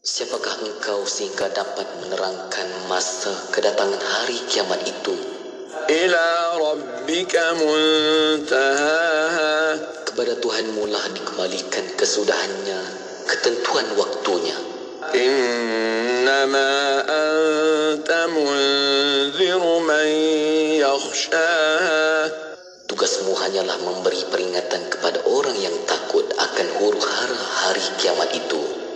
Siapakah engkau sehingga dapat menerangkan masa kedatangan hari kiamat itu? Ila rabbika muntahaha. Kepada Tuhanmu lah dikembalikan kesudahannya, ketentuan waktunya. Innama anta munziru man yakhshaha. Tugasmu hanyalah memberi peringatan kepada orang yang takut akan huru-hara hari kiamat itu.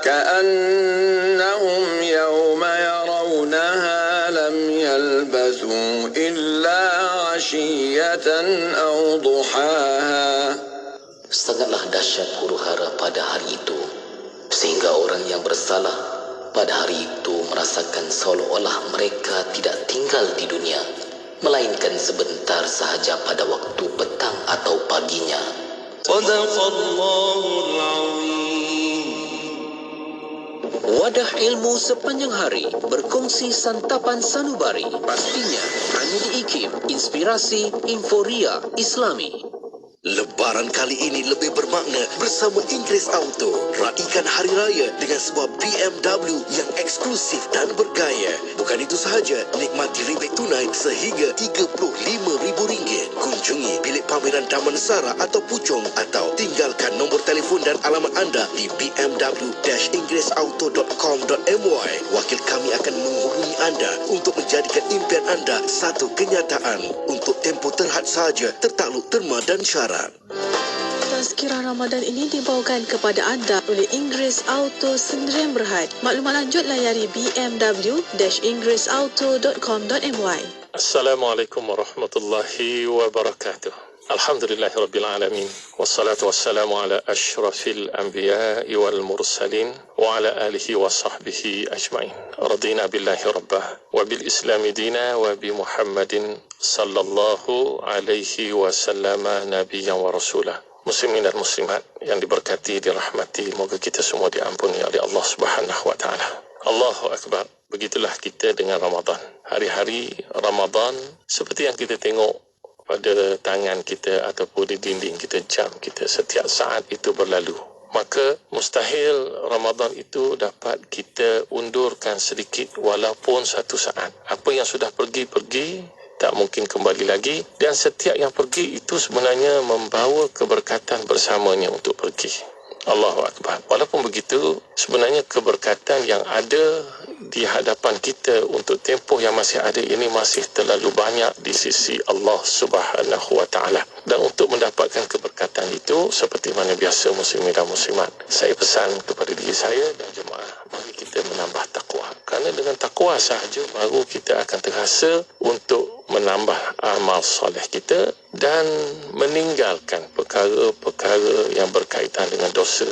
كأنهم يوم يرونها لم يلبثوا إلا عشية أو ضحاها. Sangatlah dahsyat huru-hara pada hari itu, sehingga orang yang bersalah pada hari itu merasakan seolah-olah mereka tidak tinggal di dunia, melainkan sebentar sahaja pada waktu petang atau paginya. Sadaqallahul azim. Wadah ilmu sepanjang hari berkongsi santapan sanubari, pastinya hanya di IKIM, Inspirasi Inforia Islami. Lebaran kali ini lebih bermakna bersama Inggeris Auto. Raikan hari raya dengan sebuah BMW yang eksklusif dan bergaya. Bukan itu sahaja, nikmati rebate tunai sehingga RM35,000. Kunjungi bilik pameran Damansara atau Puchong atau tinggalkan nombor telefon dan alamat anda di bmw-inggerisauto.com.my. Wakil kami akan menghubungi anda untuk menjadikan impian anda satu kenyataan. Untuk tempoh terhad sahaja, tertakluk terma dan syarat. Tazkirah Ramadan ini dibawakan kepada anda oleh Inggeris Auto Sdn Bhd. Maklumat lanjut layari bmw-inggerisauto.com.my. Assalamualaikum warahmatullahi wabarakatuh. Alhamdulillahirabbil alamin wassalatu wassalamu ala asyrafil anbiya'i wal mursalin wa ala alihi wa sahbihi ajmain. Radina billahi rabbah wa bil islami dina wa bi Muhammadin sallallahu alaihi wasallama nabiyyan wa rasulah. Muslimin dan muslimat yang diberkati, dirahmati, moga kita semua diampuni oleh Allah Subhanahu wa taala. Allahu akbar. Begitulah kita dengan Ramadan. Hari-hari Ramadan seperti yang kita tengok pada tangan kita ataupun di dinding kita, jam kita, setiap saat itu berlalu. Maka mustahil Ramadan itu dapat kita undurkan sedikit walaupun satu saat. Apa yang sudah pergi tak mungkin kembali lagi, dan setiap yang pergi itu sebenarnya membawa keberkatan bersamanya untuk pergi. Allahu Akbar. Walaupun begitu, sebenarnya keberkatan yang ada di hadapan kita untuk tempoh yang masih ada ini masih terlalu banyak di sisi Allah Subhanahu wa taala. Dan untuk mendapatkan keberkatan itu, seperti mana biasa muslimin dan muslimat, saya pesan kepada diri saya dan jemaah, mari kita menambah takwa. Kerana dengan takwa sahaja baru kita akan terasa untuk menambah amal soleh kita dan meninggalkan perkara-perkara yang berkaitan dengan dosa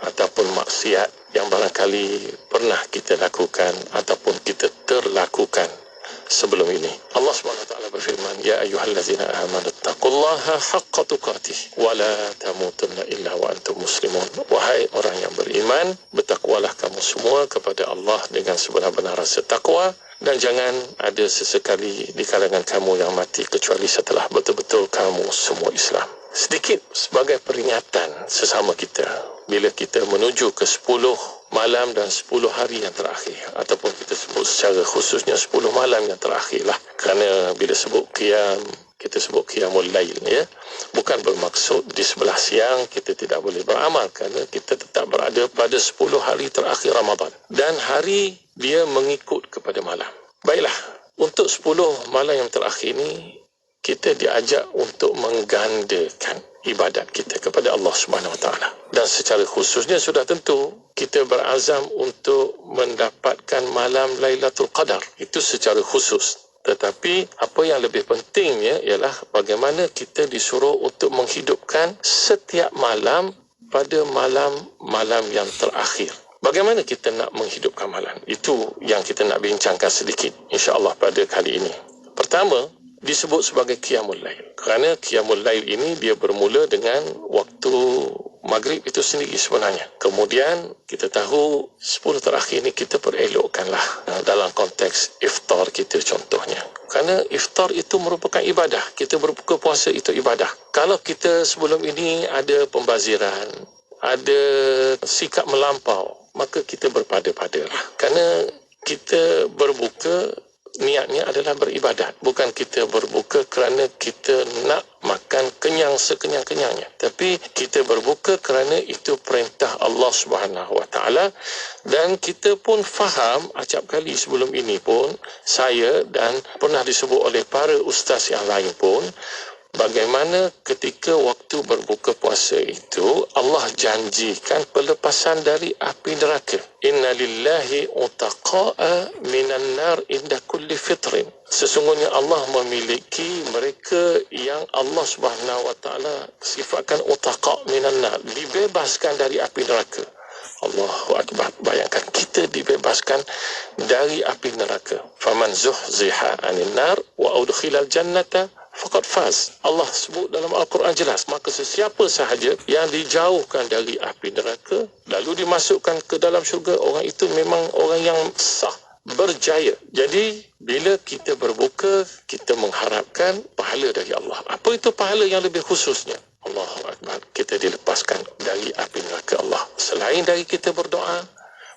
ataupun maksiat yang barangkali pernah kita lakukan ataupun kita terlakukan sebelum ini. Allah SWT berfirman, Ya ayyuhallazina amanu taqullaha haqqa tuqatih wa la tamutunna illa wa antum muslimun. Wahai orang yang beriman, bertakwalah kamu semua kepada Allah dengan sebenar-benar rasa takwa, dan jangan ada sesekali di kalangan kamu yang mati kecuali setelah betul-betul kamu semua Islam. Sedikit sebagai peringatan sesama kita bila kita menuju ke 10 malam dan 10 hari yang terakhir, ataupun kita sebut secara khususnya 10 malam yang terakhir lah. Kerana bila sebut qiyam, kita sebut qiyamul lail, ya. Bukan bermaksud di sebelah siang kita tidak boleh beramal, kerana kita tetap berada pada 10 hari terakhir Ramadan. Dan hari dia mengikut kepada malam. Baiklah, untuk 10 malam yang terakhir ini, kita diajak untuk menggandakan ibadat kita kepada Allah Subhanahu Wa Taala. Dan secara khususnya sudah tentu kita berazam untuk mendapatkan malam Lailatul Qadar. Itu secara khusus. Tetapi apa yang lebih pentingnya ialah bagaimana kita disuruh untuk menghidupkan setiap malam pada malam-malam yang terakhir. Bagaimana kita nak menghidupkan malam? Itu yang kita nak bincangkan sedikit insya-Allah pada kali ini. Pertama, disebut sebagai Qiyamul Lail. Kerana Qiyamul Lail ini dia bermula dengan waktu maghrib itu sendiri sebenarnya. Kemudian kita tahu 10 terakhir ini kita perelokkanlah dalam konteks iftar kita contohnya. Kerana iftar itu merupakan ibadah. Kita berbuka puasa itu ibadah. Kalau kita sebelum ini ada pembaziran, ada sikap melampau, maka kita berpada-padalah. Kerana kita berbuka niatnya adalah beribadat, bukan kita berbuka kerana kita nak makan kenyang sekenyang-kenyangnya, tapi kita berbuka kerana itu perintah Allah Subhanahu Wa Taala. Dan kita pun faham, acap kali sebelum ini pun saya dan pernah disebut oleh para ustaz yang lain pun, bagaimana ketika waktu berbuka puasa itu Allah janjikan pelepasan dari api neraka. Inna lillahi utaqa'a minan nar inda kulli fitrin. Sesungguhnya Allah memiliki mereka yang Allah Subhanahu Wa Taala sifatkan utaqa minan nar, dibebaskan dari api neraka. Allahu Akbar. Bayangkan kita dibebaskan dari api neraka. Faman zuhziha 'anil nar wa udkhilal jannata faqad faz. Allah sebut dalam Al-Quran jelas, maka sesiapa sahaja yang dijauhkan dari api neraka lalu dimasukkan ke dalam syurga, orang itu memang orang yang sah, berjaya. Jadi bila kita berbuka, kita mengharapkan pahala dari Allah. Apa itu pahala yang lebih khususnya? Allahu Akbar, kita dilepaskan dari api neraka Allah. Selain dari kita berdoa,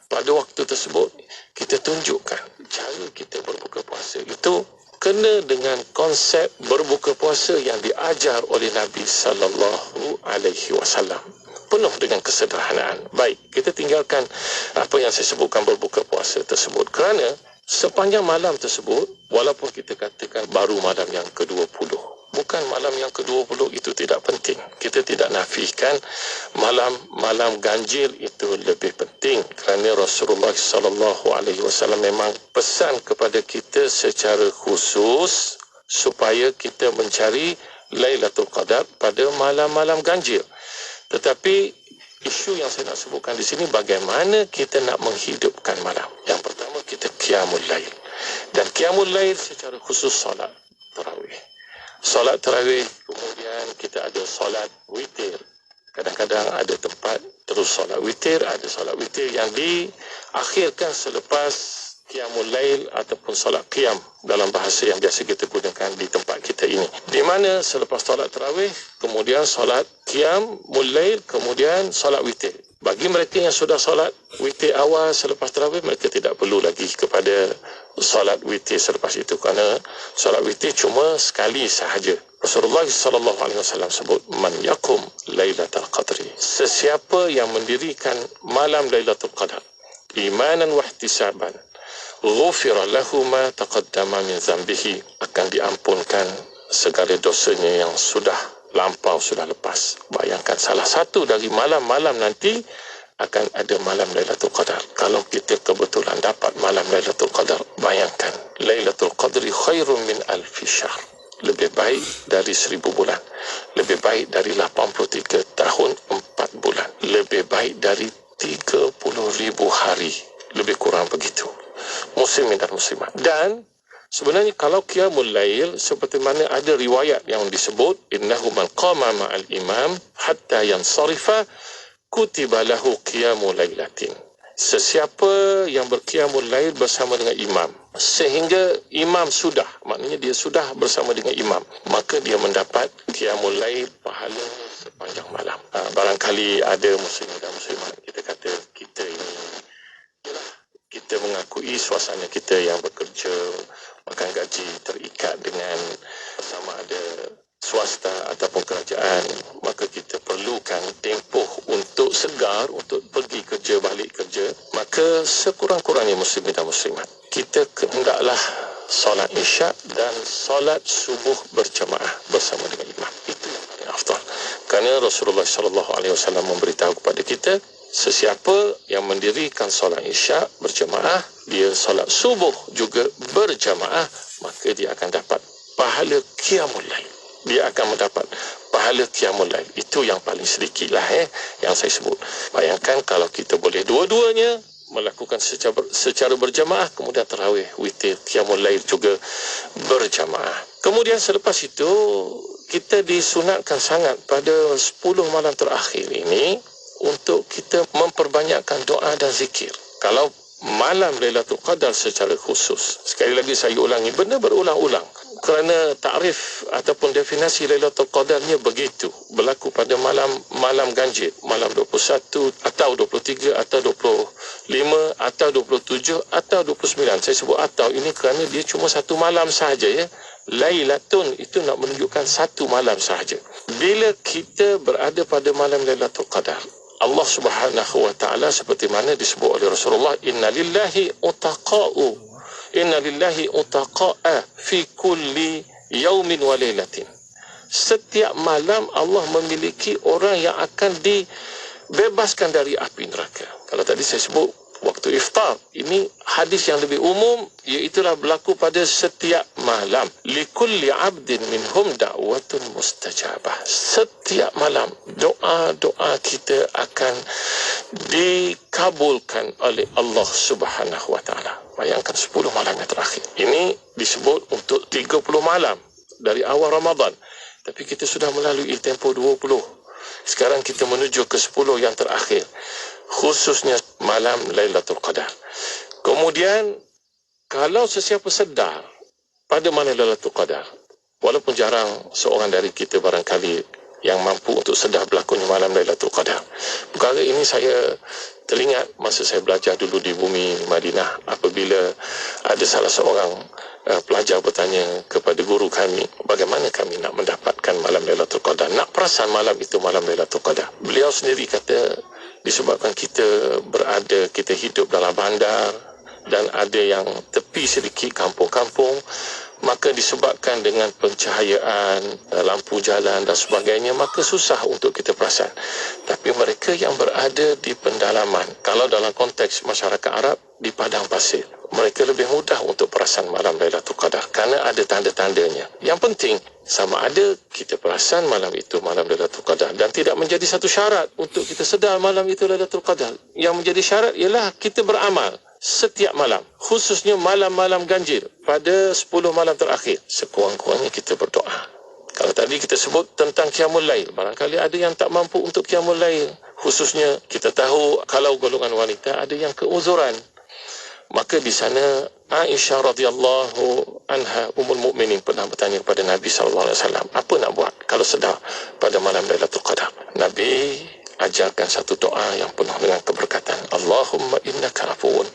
pada waktu tersebut kita tunjukkan cara kita berbuka puasa itu kena dengan konsep berbuka puasa yang diajar oleh Nabi sallallahu alaihi wasallam, penuh dengan kesederhanaan. Baik, kita tinggalkan apa yang saya sebutkan berbuka puasa tersebut, kerana sepanjang malam tersebut, walaupun kita katakan baru malam yang ke-20, bukan malam yang ke-20 itu tidak penting. Kita tidak nafikan malam ganjil itu lebih penting, kerana Rasulullah sallallahu alaihi wasallam memang pesan kepada kita secara khusus supaya kita mencari Lailatul Qadar pada malam-malam ganjil. Tetapi isu yang saya nak sebutkan di sini, bagaimana kita nak menghidupkan malam. Yang pertama, kita qiyamul lail. Dan qiyamul lail secara khusus solat tarawih. Solat tarawih, kemudian kita ada solat witir. Kadang-kadang ada tempat terus solat witir, ada solat witir yang diakhirkan selepas qiyamul lail ataupun solat qiyam dalam bahasa yang biasa kita gunakan di tempat kita ini. Di mana selepas solat tarawih, kemudian solat qiyamul lail, kemudian solat witir. Bagi mereka yang sudah solat witir awal selepas tarawih, mereka tidak perlu lagi kepada solat witir selepas itu, kerana solat witir cuma sekali sahaja. Rasulullah sallallahu alaihi wasallam sebut, man yaqum lailatul qadri, sesiapa yang mendirikan malam Lailatul Qadar imanan wa ihtisaban, ghufira lahu ma taqaddama min dhanbihi, akan diampunkan segala dosanya yang sudah lampau, sudah lepas. Bayangkan, salah satu dari malam-malam nanti akan ada malam Lailatul Qadar. Kalau kita kebetulan dapat malam Lailatul Qadar, bayangkan, Lailatul Qadri khairun min alfi syahr, lebih baik dari 1000 bulan, lebih baik dari 83 tahun 4 bulan, lebih baik dari 30,000 hari, lebih kurang begitu. Muslimin dan muslimat. Dan sebenarnya kalau qiyamul lail, seperti mana ada riwayat yang disebut, innahu man qama ma'al imam hatta yansarifa kutiba lahu qiyamul lailatin. Sesiapa yang berqiyamul lail bersama dengan imam sehingga imam sudah, maknanya dia sudah bersama dengan imam, maka dia mendapat qiyamul lail pahala sepanjang malam. Barangkali ada muslimin dan muslimat, kita kata kita ini, kita mengakui suasana kita yang bekerja, makan gaji terikat dengan sama ada swasta ataupun kerajaan, maka kita perlukan tempoh untuk segar, untuk pergi kerja, balik kerja. Maka sekurang-kurangnya muslimin dan muslimat, kita hendaklah solat isyak dan solat subuh berjamaah bersama dengan imam. Itu yang paling afdal. Kerana Rasulullah SAW memberitahu kepada kita, sesiapa yang mendirikan solat isyak berjamaah, dia solat subuh juga berjamaah, maka dia akan dapat pahala qiyamul lail. Dia akan mendapat pahala qiyamul lail. Itu yang paling sedikit lah yang saya sebut. Bayangkan kalau kita boleh dua-duanya melakukan secara berjamaah, kemudian tarawih, witir, qiyamul lail juga berjamaah. Kemudian selepas itu kita disunatkan sangat pada 10 malam terakhir ini untuk kita memperbanyakkan doa dan zikir. Kalau malam Lailatul Qadar secara khusus. Sekali lagi saya ulangi, benda berulang-ulang. Kerana takrif ataupun definisi Lailatul Qadarnya begitu. Berlaku pada malam ganjil, malam 21 atau 23 atau 25 atau 27 atau 29. Saya sebut atau ini kerana dia cuma satu malam sahaja ya. Lailatun itu nak menunjukkan satu malam sahaja. Bila kita berada pada malam Lailatul Qadar, Allah Subhanahu wa taala seperti mana disebut oleh Rasulullah, inna lillahi utaqa'a fi kulli yaumin wa lailatin. Setiap malam Allah memiliki orang yang akan dibebaskan dari api neraka. Kalau tadi saya sebut waktu iftar, ini hadis yang lebih umum, iaitulah berlaku pada setiap malam. Likulli abdin minhum da'watun mustajabah. Setiap malam doa-doa kita akan dikabulkan oleh Allah Subhanahu wa taala. Bayangkan 10 malam yang terakhir. Ini disebut untuk 30 malam dari awal Ramadan. Tapi kita sudah melalui tempoh 20. Sekarang kita menuju ke 10 yang terakhir, khususnya malam Lailatul Qadar. Kemudian kalau sesiapa sedar pada malam Lailatul Qadar, walaupun jarang seorang dari kita barangkali yang mampu untuk sedar berlakunya malam Lailatul Qadar. Perkara ini saya teringat masa saya belajar dulu di bumi Madinah, apabila ada salah seorang pelajar bertanya kepada guru kami, bagaimana kami nak mendapatkan malam Lailatul Qadar, nak perasan malam itu malam Lailatul Qadar. Beliau sendiri kata, disebabkan kita hidup dalam bandar dan ada yang tepi sedikit kampung-kampung, maka disebabkan dengan pencahayaan, lampu jalan dan sebagainya, maka susah untuk kita perasan. Tapi mereka yang berada di pendalaman, kalau dalam konteks masyarakat Arab, di padang pasir, mereka lebih mudah untuk perasan malam Lailatul Qadar kerana ada tanda-tandanya. Yang penting, sama ada kita perasan malam itu malam Lailatul Qadar, dan tidak menjadi satu syarat untuk kita sedar malam itu Lailatul Qadar. Yang menjadi syarat ialah kita beramal setiap malam, khususnya malam-malam ganjil pada 10 malam terakhir. Sekurang-kurangnya kita berdoa. Kalau tadi kita sebut tentang Qiyamul Lail, barangkali ada yang tak mampu untuk Qiyamul Lail, khususnya kita tahu kalau golongan wanita ada yang keuzuran, maka di sana Aisyah radhiyallahu anha Ummul Mukminin pernah bertanya kepada Nabi SAW, apa nak buat kalau sedar pada malam Lailatul Qadar? Nabi ajarkan satu doa yang penuh dengan keberkatan. Allahumma innaka afuun.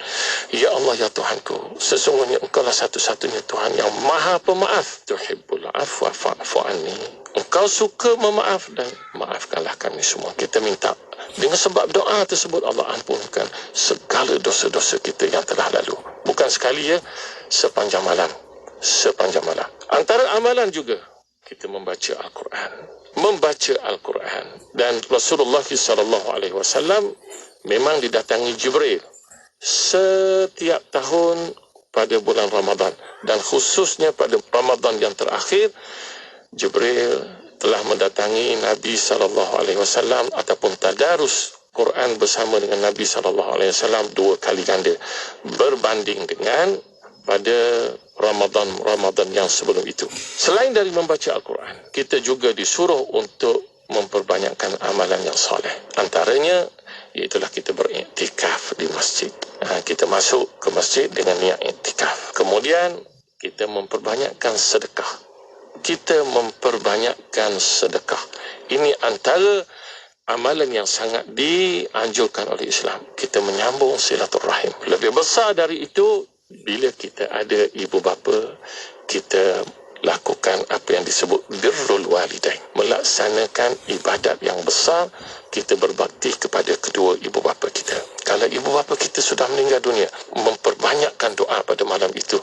Ya Allah, ya Tuhanku, sesungguhnya Engkaulah satu-satunya Tuhan yang maha pemaaf. Tuhibbul afwa fa'fu anni. Engkau suka memaaf dan maafkanlah kami semua. Kita minta dengan sebab doa tersebut Allah ampunkan segala dosa-dosa kita yang telah lalu. Bukan sekali ya, sepanjang malam. Sepanjang malam. Antara amalan juga kita membaca Al-Quran. Membaca Al-Quran. Dan Rasulullah SAW memang didatangi Jibril setiap tahun pada bulan Ramadan. Dan khususnya pada Ramadan yang terakhir, Jibril telah mendatangi Nabi SAW ataupun tadarus Quran bersama dengan Nabi SAW 2 kali ganda berbanding dengan pada Ramadan yang sebelum itu. Selain dari membaca Al-Quran, kita juga disuruh untuk memperbanyakkan amalan yang soleh. Antaranya iaitulah kita beriktikaf di masjid. Kita masuk ke masjid dengan niat iktikaf. Kemudian kita memperbanyakkan sedekah. Kita memperbanyakkan sedekah. Ini antara amalan yang sangat dianjurkan oleh Islam. Kita menyambung silaturahim. Lebih besar dari itu, bila kita ada ibu bapa, kita lakukan apa yang disebut birrul walidain, melaksanakan ibadat yang besar. Kita berbakti kepada kedua ibu bapa kita. Kalau ibu bapa kita sudah meninggal dunia, memperbanyakkan doa pada malam itu.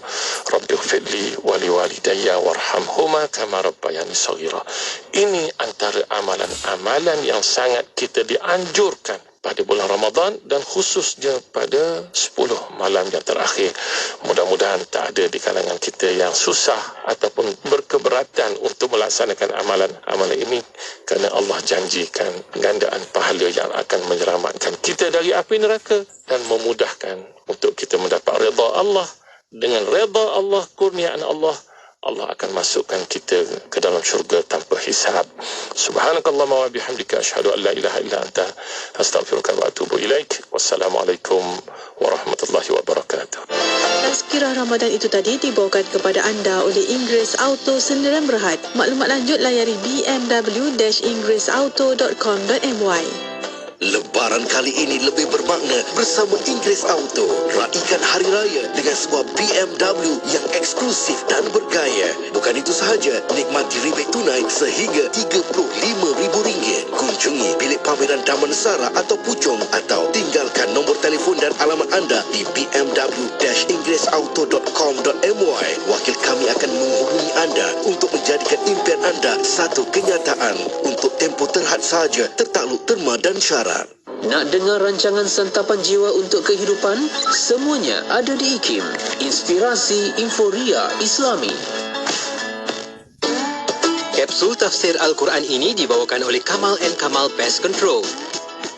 Rabbighfirli wa liwalidayya warhamhuma kama rabbayani shaghira. Ini antara amalan-amalan yang sangat kita dianjurkan pada bulan Ramadan dan khususnya pada 10 malam yang terakhir. Mudah-mudahan tak ada di kalangan kita yang susah ataupun berkeberatan untuk melaksanakan amalan ini, kerana Allah janjikan gandaan pahala yang akan menyelamatkan kita dari api neraka dan memudahkan untuk kita mendapat redha Allah. Dengan redha Allah, kurniaan Allah, Allah akan masukkan kita ke dalam syurga tanpa hisab. Subhanakallahumma wa bihamdika asyhadu an la ilaha illa anta astaghfiruka wa atubu ilaik. Wassalamualaikum warahmatullahi wabarakatuh. meriah Ramadan itu tadi dibawakan kepada anda oleh Inggeris Auto Sdn Bhd. Maklumat lanjut layari bmw-inggerisauto.com.my. Lebaran kali ini lebih bermakna bersama Inggeris Auto. Raikan Hari Raya dengan sebuah BMW yang eksklusif dan bergaya. Bukan itu sahaja, nikmati rebate tunai sehingga RM35,000. Kunjungi bilik pameran Damansara atau Puchong atau tinggalkan nombor telefon dan alamat anda di bmw-inggerisauto.com.my. Wakil kami akan menghubungi anda untuk menjadikan impian anda satu kenyataan. Untuk tempoh terhad sahaja, tertakluk terma dan syarat. Nak dengar rancangan santapan jiwa untuk kehidupan? Semuanya ada di IKIM. Inspirasi Inforia Islami. Kapsul tafsir Al-Quran ini dibawakan oleh Kamal & Kamal Pest Control.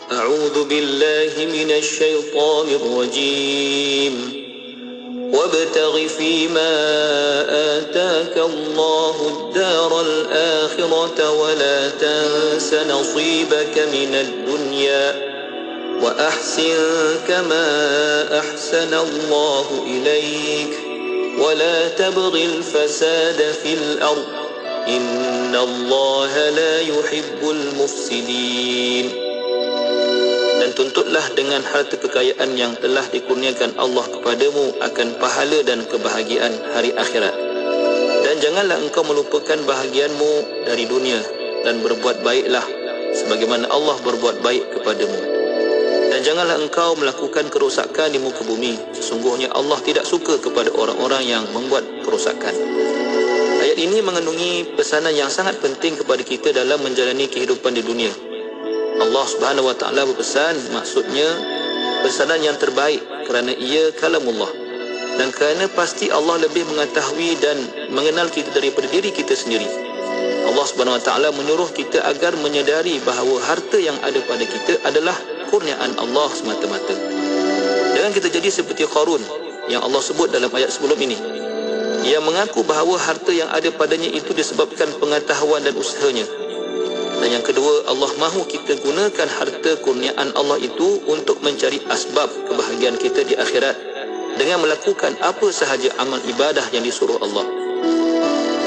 A'udzu billahi minasy syaithanir rajim. وابتغ فيما آتاك الله الدار الآخرة ولا تنس نصيبك من الدنيا وأحسن كما أحسن الله إليك ولا تبغ الفساد في الأرض إن الله لا يحب المفسدين. Dan tuntutlah dengan harta kekayaan yang telah dikurniakan Allah kepadamu akan pahala dan kebahagiaan hari akhirat. Dan janganlah engkau melupakan bahagianmu dari dunia dan berbuat baiklah sebagaimana Allah berbuat baik kepadamu. Dan janganlah engkau melakukan kerosakan di muka bumi. Sesungguhnya Allah tidak suka kepada orang-orang yang membuat kerosakan. Ayat ini mengandungi pesanan yang sangat penting kepada kita dalam menjalani kehidupan di dunia. Allah Subhanahu Wa Taala berpesan, maksudnya pesanan yang terbaik kerana ia kalamullah dan kerana pasti Allah lebih mengetahui dan mengenal kita daripada diri kita sendiri. Allah Subhanahu Wa Taala menyuruh kita agar menyedari bahawa harta yang ada pada kita adalah kurniaan Allah semata-mata. Jangan kita jadi seperti Qarun yang Allah sebut dalam ayat sebelum ini. Ia mengaku bahawa harta yang ada padanya itu disebabkan pengetahuan dan usahanya. Dan yang kedua, Allah mahu kita gunakan harta kurniaan Allah itu untuk mencari asbab kebahagiaan kita di akhirat dengan melakukan apa sahaja amal ibadah yang disuruh Allah.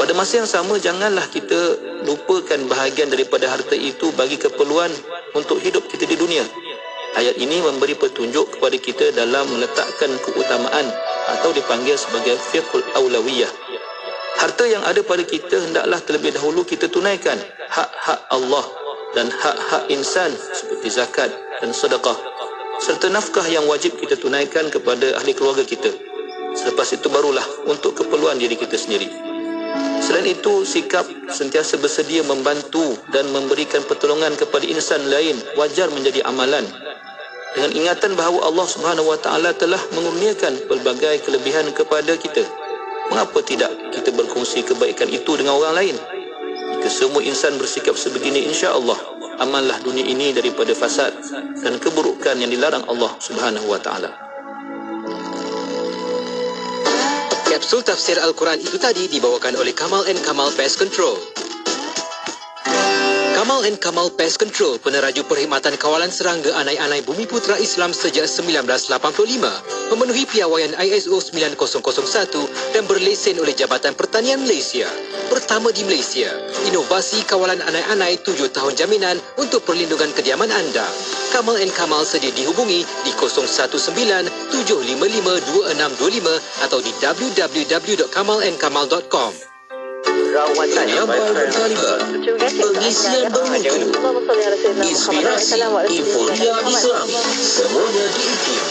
Pada masa yang sama, janganlah kita lupakan bahagian daripada harta itu bagi keperluan untuk hidup kita di dunia. Ayat ini memberi petunjuk kepada kita dalam meletakkan keutamaan atau dipanggil sebagai fiqhul awlawiyah. Harta yang ada pada kita hendaklah terlebih dahulu kita tunaikan hak-hak Allah dan hak-hak insan seperti zakat dan sedekah serta nafkah yang wajib kita tunaikan kepada ahli keluarga kita. Selepas itu barulah untuk keperluan diri kita sendiri. Selain itu, sikap sentiasa bersedia membantu dan memberikan pertolongan kepada insan lain wajar menjadi amalan dengan ingatan bahawa Allah Subhanahu Wa Taala telah mengurniakan pelbagai kelebihan kepada kita. Mengapa tidak kita berkongsi kebaikan itu dengan orang lain? Jika semua insan bersikap sebegini, insya-Allah amanlah dunia ini daripada fasad dan keburukan yang dilarang Allah Subhanahu Wa Taala. Kapsul tafsir Al-Quran itu tadi dibawakan oleh Kamal & Kamal Pest Control. Kamal & Kamal Pest Control, peneraju perkhidmatan kawalan serangga anai-anai Bumi Putra Islam sejak 1985, memenuhi piawaian ISO 9001 dan berlesen oleh Jabatan Pertanian Malaysia. Pertama di Malaysia, inovasi kawalan anai-anai 7 tahun jaminan untuk perlindungan kediaman anda. Kamal & Kamal sedia dihubungi di 019-755-2625 atau di www.kamalandkamal.com. Penyabar berkaliber, pengisian bermutu, inspirasi, inforia Islami, semuanya di IKIM.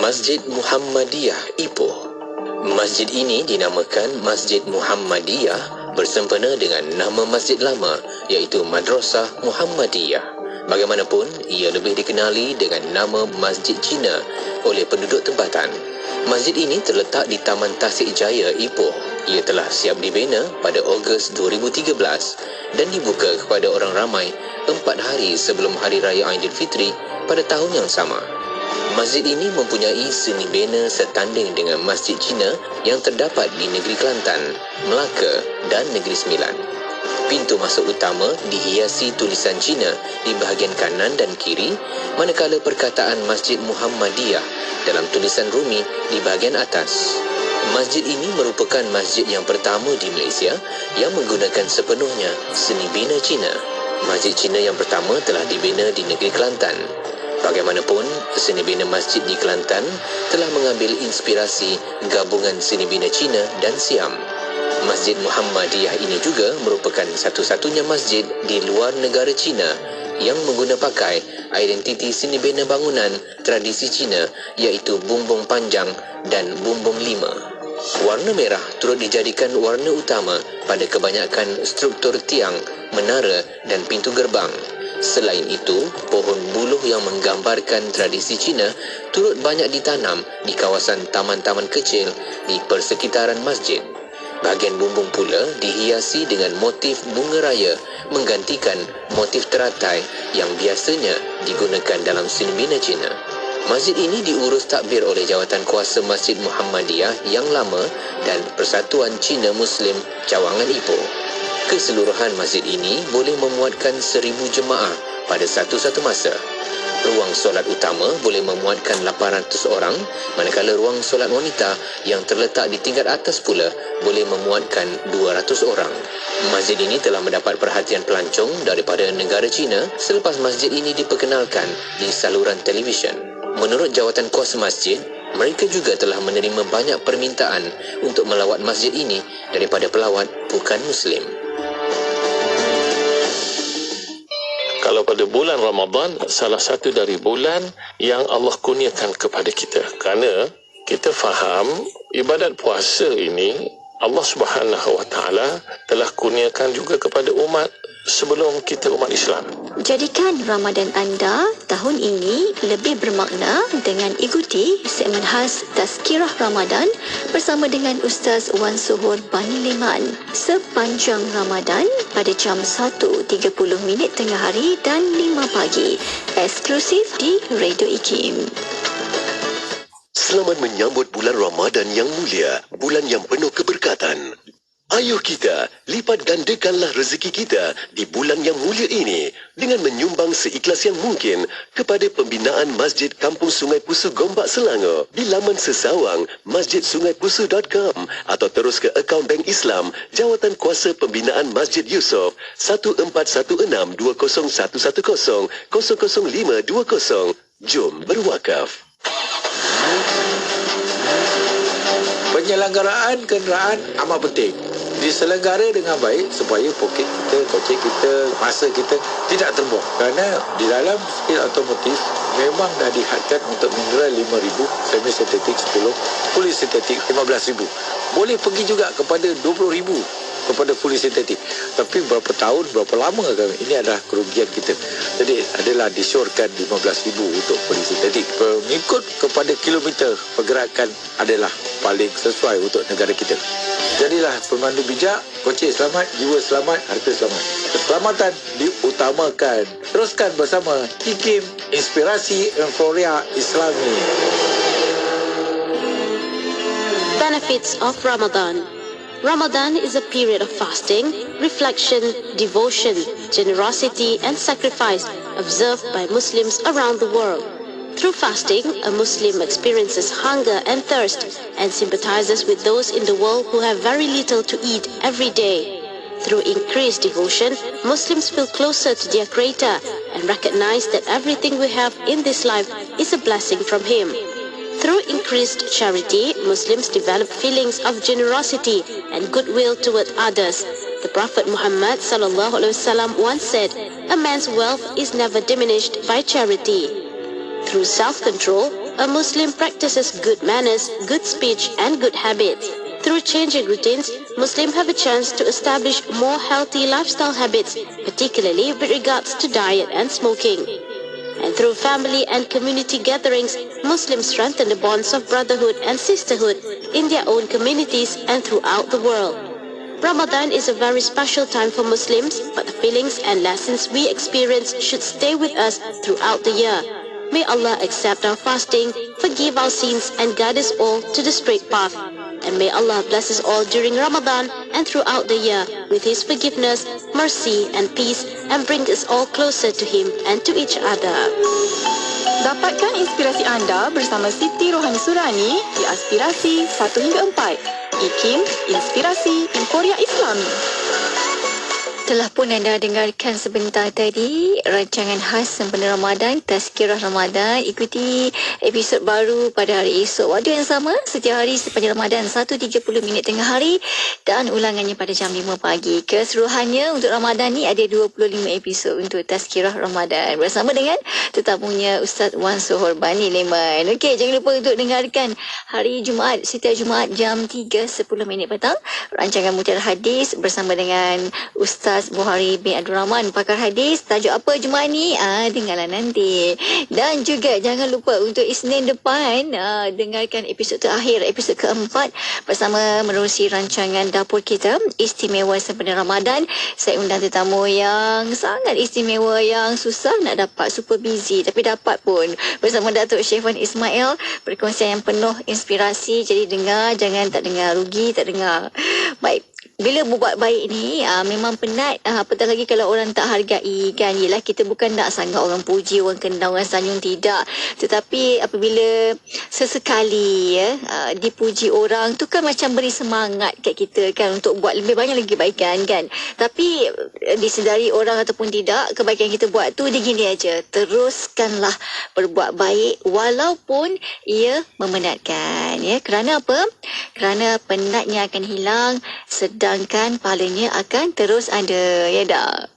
Masjid Muhammadiyah Ipoh. Masjid ini dinamakan Masjid Muhammadiyah bersempena dengan nama masjid lama iaitu Madrasah Muhammadiyah. Bagaimanapun, ia lebih dikenali dengan nama Masjid Cina oleh penduduk tempatan. Masjid ini terletak di Taman Tasik Jaya, Ipoh. Ia telah siap dibina pada Ogos 2013 dan dibuka kepada orang ramai 4 hari sebelum Hari Raya Aidilfitri pada tahun yang sama. Masjid ini mempunyai seni bina setanding dengan Masjid Cina yang terdapat di Negeri Kelantan, Melaka dan Negeri Sembilan. Pintu masuk utama dihiasi tulisan Cina di bahagian kanan dan kiri, manakala perkataan Masjid Muhammadiyah dalam tulisan Rumi di bahagian atas. Masjid ini merupakan masjid yang pertama di Malaysia yang menggunakan sepenuhnya seni bina Cina. Masjid Cina yang pertama telah dibina di negeri Kelantan. Bagaimanapun, seni bina masjid di Kelantan telah mengambil inspirasi gabungan seni bina Cina dan Siam. Masjid Muhammadiyah ini juga merupakan satu-satunya masjid di luar negara Cina yang mengguna pakai identiti seni bina bangunan tradisi Cina iaitu bumbung panjang dan bumbung lima. Warna merah turut dijadikan warna utama pada kebanyakan struktur tiang, menara dan pintu gerbang. Selain itu, pohon buluh yang menggambarkan tradisi Cina turut banyak ditanam di kawasan taman-taman kecil di persekitaran masjid. Bahagian bumbung pula dihiasi dengan motif bunga raya menggantikan motif teratai yang biasanya digunakan dalam seni bina Cina. Masjid ini diurus takbir oleh Jawatan Kuasa Masjid Muhammadiyah yang lama dan Persatuan Cina Muslim Cawangan Ipoh. Keseluruhan masjid ini boleh memuatkan 1,000 jemaah pada satu-satu masa. Ruang solat utama boleh memuatkan 800 orang, manakala ruang solat wanita yang terletak di tingkat atas pula boleh memuatkan 200 orang. Masjid ini telah mendapat perhatian pelancong daripada negara China selepas masjid ini diperkenalkan di saluran televisyen. Menurut Jawatan Kuasa Masjid, mereka juga telah menerima banyak permintaan untuk melawat masjid ini daripada pelawat bukan Muslim. Kalau pada bulan Ramadan, salah satu dari bulan yang Allah kurniakan kepada kita. Kerana kita faham ibadat puasa ini Allah Subhanahu Wa Taala telah kurniakan juga kepada umat sebelum kita umat Islam. Jadikan Ramadan anda tahun ini lebih bermakna dengan ikuti segmen khas Tazkirah Ramadan bersama dengan Ustaz Wan Suhur Bani Liman sepanjang Ramadan pada jam 1.30 tengah hari dan 5 pagi, eksklusif di Radio IKIM. Selamat menyambut bulan Ramadan yang mulia, bulan yang penuh keberkatan. Ayuh kita lipat gandakanlah rezeki kita di bulan yang mulia ini dengan menyumbang seikhlas yang mungkin kepada pembinaan Masjid Kampung Sungai Pusu Gombak Selangor di laman sesawang masjidsungaipusu.com atau terus ke akaun Bank Islam Jawatan Kuasa Pembinaan Masjid Yusof 1416-20110-00520. Jom berwakaf. Penyelenggaraan kenderaan amat penting. Diselenggara dengan baik supaya poket kita, kocek kita, masa kita tidak terbuang. Kerana di dalam skill otomotif memang dah dihadkan untuk mineral 5,000, semi sintetik 10, fully sintetik 15,000. Boleh pergi juga kepada 20,000 kepada fully sintetik. Tapi berapa tahun, berapa lama kan ini adalah kerugian kita. Jadi adalah disyorkan 15,000 untuk fully sintetik. Mengikut kepada kilometer pergerakan adalah paling sesuai untuk negara kita. Jadilah pemandu bijak, kocek selamat, jiwa selamat, harta selamat. Keselamatan diutamakan. Teruskan bersama IKIM, Inspirasi Euforia Islami. Benefits of Ramadan. Ramadan is a period of fasting, reflection, devotion, generosity and sacrifice observed by Muslims around the world. Through fasting, a Muslim experiences hunger and thirst and sympathizes with those in the world who have very little to eat every day. Through increased devotion, Muslims feel closer to their Creator and recognize that everything we have in this life is a blessing from Him. Through increased charity, Muslims develop feelings of generosity and goodwill toward others. The Prophet Muhammad SAW once said, "A man's wealth is never diminished by charity." Through self-control, a Muslim practices good manners, good speech and good habits. Through changing routines, Muslims have a chance to establish more healthy lifestyle habits, particularly with regards to diet and smoking. And through family and community gatherings, Muslims strengthen the bonds of brotherhood and sisterhood in their own communities and throughout the world. Ramadan is a very special time for Muslims, but the feelings and lessons we experience should stay with us throughout the year. May Allah accept our fasting, forgive our sins and guide us all to the straight path. And may Allah bless us all during Ramadan and throughout the year with His forgiveness, mercy and peace, and bring us all closer to Him and to each other. Dapatkan inspirasi anda bersama Siti Rohani Surani di Aspirasi 1 hingga 4. IKIM, Inspirasi Emporia Islami. Telah pun anda dengarkan sebentar tadi rancangan khas sempena Ramadan, Tazkirah Ramadan. Ikuti episod baru pada hari esok waktu yang sama setiap hari sepanjang Ramadan 1.30 minit tengah hari dan ulangannya pada jam 5 pagi. Keseluruhannya untuk Ramadan ni ada 25 episod untuk Tazkirah Ramadan bersama dengan tetamunya Ustaz Wan Sohor Bani Leman. Okey, jangan lupa untuk dengarkan hari Jumaat, setiap Jumaat jam 3.10 minit petang rancangan Mutiara Hadis bersama dengan Ustaz Buhari bin Abdul Rahman, pakar hadis. Tajuk apa Jumaat ni? Dengarlah nanti. Dan juga jangan lupa untuk Isnin depan dengarkan episod terakhir, episod keempat bersama menerusi rancangan dapur kita istimewa sempena Ramadan. Saya undang tetamu yang sangat istimewa yang susah nak dapat, super busy tapi dapat pun, bersama Datuk Syefwan Ismail, perkongsian yang penuh inspirasi. Jadi dengar, jangan tak dengar, rugi tak dengar. Baik, bila berbuat baik ni memang penat, apatah lagi kalau orang tak hargai kan. Yelah, kita bukan nak sangat orang puji, orang kenal, orang sanjung, tidak. Tetapi apabila sesekali dipuji orang tu kan macam beri semangat kat kita kan untuk buat lebih banyak lagi kebaikan kan. Tapi disedari orang ataupun tidak, kebaikan kita buat tu dia gini aja, teruskanlah berbuat baik walaupun ia memenatkan ya. Kerana apa? Kerana penatnya akan hilang sedangkan pahalanya akan terus ada, ya dah.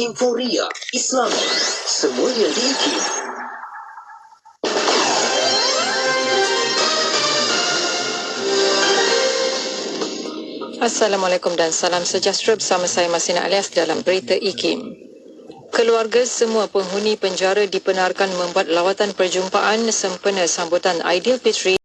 Inforia Islami, semuanya di IKIM. Assalamualaikum dan salam sejahtera, bersama saya Masina Alias dalam berita IKIM. Keluarga semua penghuni penjara dibenarkan membuat lawatan perjumpaan sempena sambutan Aidilfitri